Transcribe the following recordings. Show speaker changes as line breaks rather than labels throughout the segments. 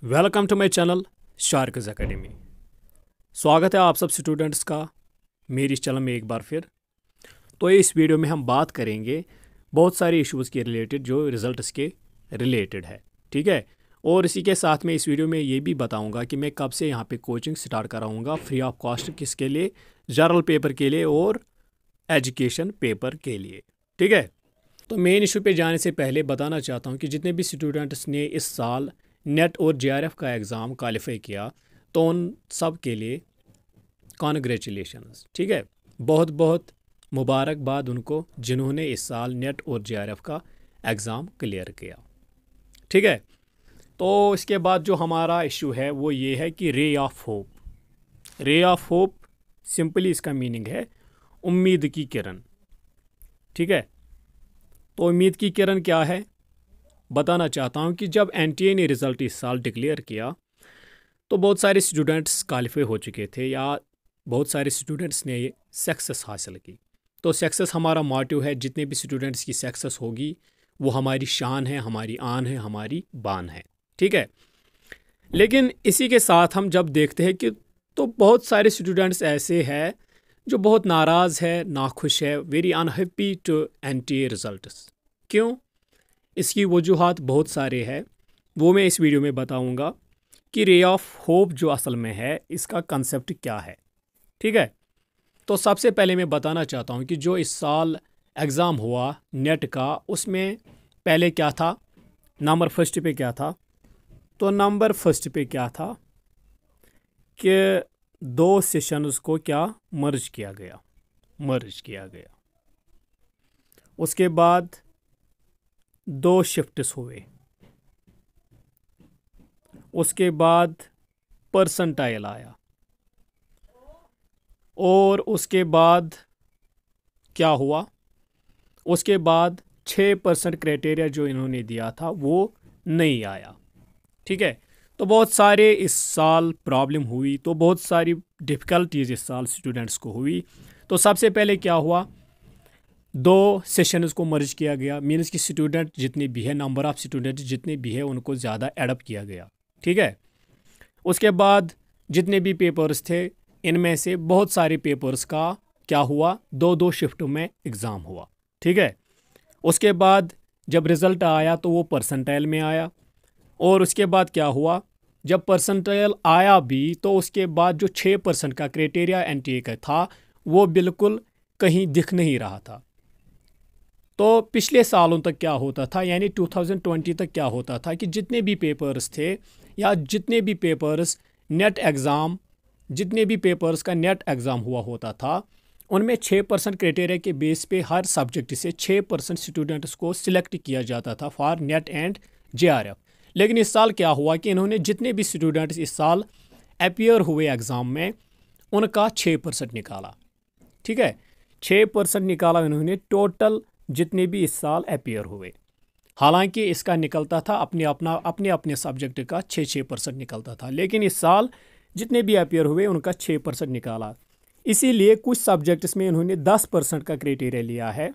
Welcome to my channel Sharks Academy. स्वागत है आप सब स्टूडेंट्स का मेरी इस चैनल में एक बार फिर। तो इस वीडियो में हम बात करेंगे बहुत सारे इश्यूज़ के रिलेटेड जो रिजल्ट्स के रिलेटेड है, ठीक है। और इसी के साथ में इस वीडियो में ये भी बताऊंगा कि मैं कब से यहाँ पे कोचिंग स्टार्ट कराऊंगा फ्री ऑफ कॉस्ट, किसके लिए, जनरल पेपर के लिए और एजुकेशन पेपर के लिए, ठीक है। तो मेन इशू पे जाने से पहले बताना चाहता हूँ कि जितने भी स्टूडेंट्स ने इस साल नेट और जेआरएफ का एग्ज़ाम क्वालिफाई किया तो उन सब के लिए कॉन्ग्रेचुलेशंस, ठीक है। बहुत बहुत मुबारकबाद उनको जिन्होंने इस साल नेट और जेआरएफ का एग्ज़ाम क्लियर किया, ठीक है। तो इसके बाद जो हमारा इशू है वो ये है कि ray of hope. Ray of hope simply इसका मीनिंग है उम्मीद की किरण, ठीक है। तो उम्मीद की किरण क्या है बताना चाहता हूँ कि जब एनटीए ने रिज़ल्ट इस साल डिक्लेयर किया तो बहुत सारे स्टूडेंट्स क्वालिफाई हो चुके थे या बहुत सारे स्टूडेंट्स ने सक्सेस हासिल की। तो सक्सेस हमारा मोटिव है, जितने भी स्टूडेंट्स की सक्सेस होगी वो हमारी शान है, हमारी आन है, हमारी बान है, ठीक है। लेकिन इसी के साथ हम जब देखते हैं कि तो बहुत सारे स्टूडेंट्स ऐसे हैं जो बहुत नाराज़ है, नाखुश है, very unhappy to NTA results. क्यों? इसकी वजूहात बहुत सारे हैं, वो मैं इस वीडियो में बताऊंगा कि रे ऑफ होप जो असल में है इसका कंसेप्ट क्या है, ठीक है। तो सबसे पहले मैं बताना चाहता हूं कि जो इस साल एग्ज़ाम हुआ नेट का उसमें पहले क्या था, नंबर फर्स्ट पे क्या था। तो नंबर फर्स्ट पे क्या था कि दो सेशंस को क्या मर्ज किया गया। उसके बाद दो शिफ्ट्स हुए, उसके बाद परसेंटाइल आया और उसके बाद क्या हुआ, उसके बाद 6% क्राइटेरिया जो इन्होंने दिया था वो नहीं आया, ठीक है। तो बहुत सारे इस साल प्रॉब्लम हुई, तो बहुत सारी डिफ़िकल्टीज इस साल स्टूडेंट्स को हुई। तो सबसे पहले क्या हुआ, दो सेशंस को मर्ज किया गया, मीन्स कि स्टूडेंट जितने भी है, नंबर ऑफ़ स्टूडेंट जितने भी है उनको ज़्यादा एडअप किया गया, ठीक है। उसके बाद जितने भी पेपर्स थे इनमें से बहुत सारे पेपर्स का क्या हुआ, दो दो शिफ्टों में एग्ज़ाम हुआ, ठीक है। उसके बाद जब रिज़ल्ट आया तो वो परसेंटाइल में आया और उसके बाद क्या हुआ, जब परसेंटाइल आया भी तो उसके बाद जो 6% का क्राइटेरिया एनटीए का था वो बिल्कुल कहीं दिख नहीं रहा था। तो पिछले सालों तक क्या होता था, यानी 2020 तक क्या होता था कि जितने भी पेपर्स थे या जितने भी पेपर्स नेट एग्ज़ाम, जितने भी पेपर्स का नेट एग्ज़ाम हुआ होता था उनमें 6% क्राइटेरिया के बेस पे हर सब्जेक्ट से 6% स्टूडेंट्स को सिलेक्ट किया जाता था फॉर नेट एंड जेआरएफ। लेकिन इस साल क्या हुआ कि इन्होंने जितने भी स्टूडेंट्स इस साल अपियर हुए एग्ज़ाम में उनका 6% निकाला, ठीक है। 6% निकाला इन्होंने टोटल जितने भी इस साल अपियर हुए। हालांकि इसका निकलता था अपने अपने सब्जेक्ट का 6% निकलता था, लेकिन इस साल जितने भी अपियर हुए उनका 6% निकाला। इसीलिए कुछ सब्जेक्ट्स में इन्होंने 10% का क्राइटेरिया लिया है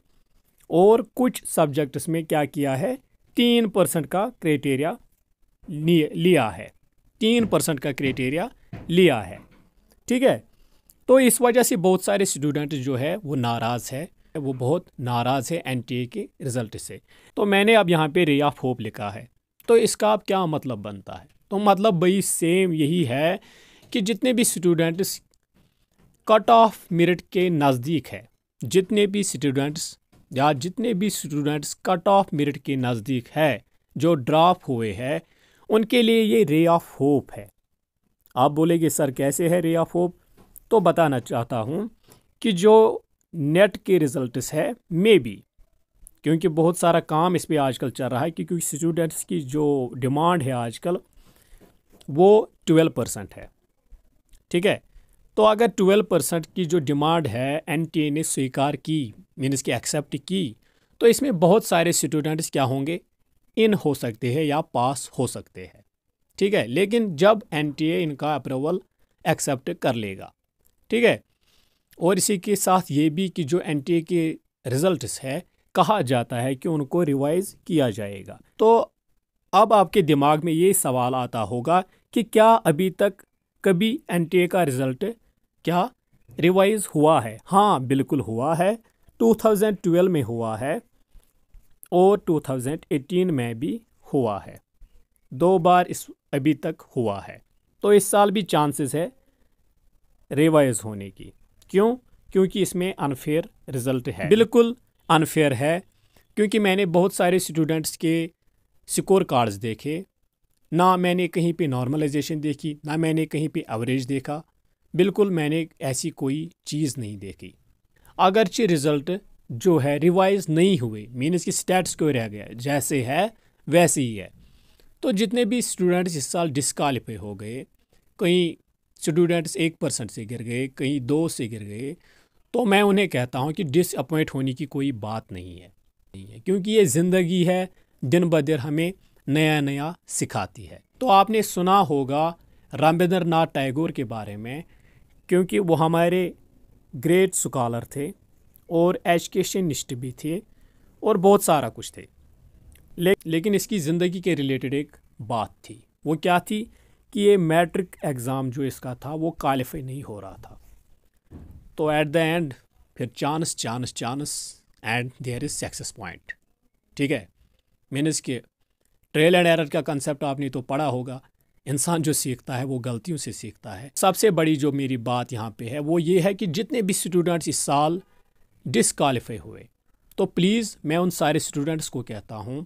और कुछ सब्जेक्ट्स में क्या किया है, 3% का क्राइटेरिया लिया है, 3% का क्राइटेरिया लिया है, ठीक है। तो इस वजह से बहुत सारे स्टूडेंट जो है वो नाराज़ है, वो बहुत नाराज़ है एनटीए के रिज़ल्ट से। तो मैंने अब यहाँ पे रे ऑफ होप लिखा है, तो इसका अब क्या मतलब बनता है, तो मतलब भाई सेम यही है कि जितने भी स्टूडेंट्स कट ऑफ मेरिट के नज़दीक है, जितने भी स्टूडेंट्स कट ऑफ मेरिट के नज़दीक है, जो ड्रॉप हुए हैं उनके लिए ये रे ऑफ होप है। आप बोलेंगे सर कैसे है रे ऑफ होप, तो बताना चाहता हूँ कि जो नेट के रिजल्ट्स है मे बी, क्योंकि बहुत सारा काम इस पे आजकल चल रहा है, क्योंकि स्टूडेंट्स की जो डिमांड है आजकल वो 12% है, ठीक है। तो अगर 12% की जो डिमांड है एनटीए ने स्वीकार की, मीन्स की एक्सेप्ट की, तो इसमें बहुत सारे स्टूडेंट्स क्या होंगे, इन हो सकते हैं या पास हो सकते हैं, ठीक है। लेकिन जब एनटीए इनका अप्रूवल एक्सेप्ट कर लेगा, ठीक है। और इसी के साथ ये भी कि जो एनटीए के रिजल्ट्स है कहा जाता है कि उनको रिवाइज किया जाएगा। तो अब आपके दिमाग में ये सवाल आता होगा कि क्या अभी तक कभी एनटीए का रिज़ल्ट क्या रिवाइज हुआ है? हाँ, बिल्कुल हुआ है। 2012 में हुआ है और 2018 में भी हुआ है। 2 बार इस अभी तक हुआ है। तो इस साल भी चांसेस है रिवाइज होने की। क्यों? क्योंकि इसमें अनफेयर रिज़ल्ट है। बिल्कुल अनफेयर है, क्योंकि मैंने बहुत सारे स्टूडेंट्स के स्कोर कार्ड्स देखे। ना मैंने कहीं पे नॉर्मलाइजेशन देखी, ना मैंने कहीं पे एवरेज देखा। बिल्कुल मैंने ऐसी कोई चीज़ नहीं देखी। अगरचे रिज़ल्ट जो है रिवाइज नहीं हुए, मीन्स कि स्टैट्स को रह गया, जैसे है वैसे ही है। तो जितने भी स्टूडेंट्स इस साल डिस्क्वालीफाई हो गए, कहीं स्टूडेंट्स 1% से गिर गए, कहीं 2 से गिर गए, तो मैं उन्हें कहता हूं कि डिसअपॉइंट होने की कोई बात नहीं है, क्योंकि ये ज़िंदगी है, दिन ब दिन हमें नया नया सिखाती है। तो आपने सुना होगा रविंद्रनाथ टैगोर के बारे में, क्योंकि वो हमारे ग्रेट स्कॉलर थे और एजुकेशनिस्ट भी थे और बहुत सारा कुछ थे। लेकिन इसकी ज़िंदगी के रिलेटेड एक बात थी। वो क्या थी कि ये मैट्रिक एग्ज़ाम जो इसका था वो क्वालिफाई नहीं हो रहा था। तो एट द एंड फिर chance and there is success point. ठीक है, मीन्स के ट्रेल एंड एरर का कंसेप्ट आपने तो पढ़ा होगा। इंसान जो सीखता है वो गलतियों से सीखता है। सबसे बड़ी जो मेरी बात यहाँ पे है वो ये है कि जितने भी स्टूडेंट्स इस साल डिसक्वालीफाई हुए, तो प्लीज़ मैं उन सारे स्टूडेंट्स को कहता हूँ,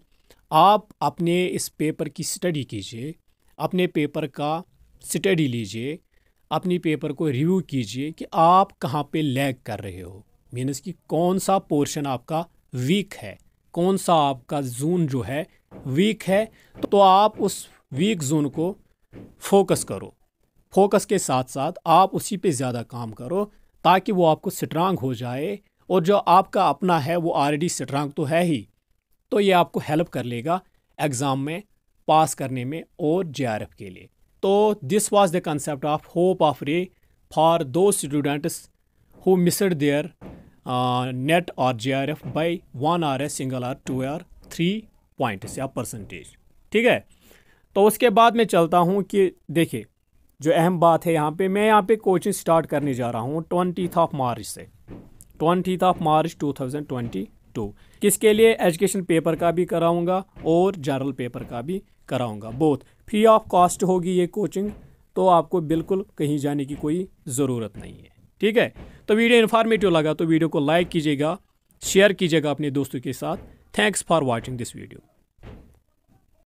आप अपने इस पेपर की स्टडी कीजिए, अपने पेपर का स्टडी लीजिए, अपनी पेपर को रिव्यू कीजिए कि आप कहाँ पे लैग कर रहे हो, मीन्स कि कौन सा पोर्शन आपका वीक है, कौन सा आपका जोन जो है वीक है। तो आप उस वीक जोन को फोकस करो, फोकस के साथ साथ आप उसी पे ज़्यादा काम करो ताकि वो आपको स्ट्रांग हो जाए। और जो आपका अपना है वो ऑलरेडी स्ट्रांग तो है ही, तो ये आपको हेल्प कर लेगा एग्ज़ाम में पास करने में और जेआरएफ के लिए। तो this was the concept of hope of ray for those students who missed their NET और JRF by 1 or a single or 2 or 3 points या परसेंटेज। ठीक है, तो उसके बाद मैं चलता हूँ कि देखिए जो अहम बात है यहाँ पे, मैं यहाँ पे कोचिंग स्टार्ट करने जा रहा हूँ 20 मार्च से, 20 मार्च 2022। किसके लिए? एजुकेशन पेपर का भी कराऊंगा और जनरल पेपर का भी कराऊंगा, बोथ फ्री ऑफ कॉस्ट होगी ये कोचिंग। तो आपको बिल्कुल कहीं जाने की कोई ज़रूरत नहीं है। ठीक है, तो वीडियो इन्फॉर्मेटिव लगा तो वीडियो को लाइक कीजिएगा, शेयर कीजिएगा अपने दोस्तों के साथ। Thanks for watching this video.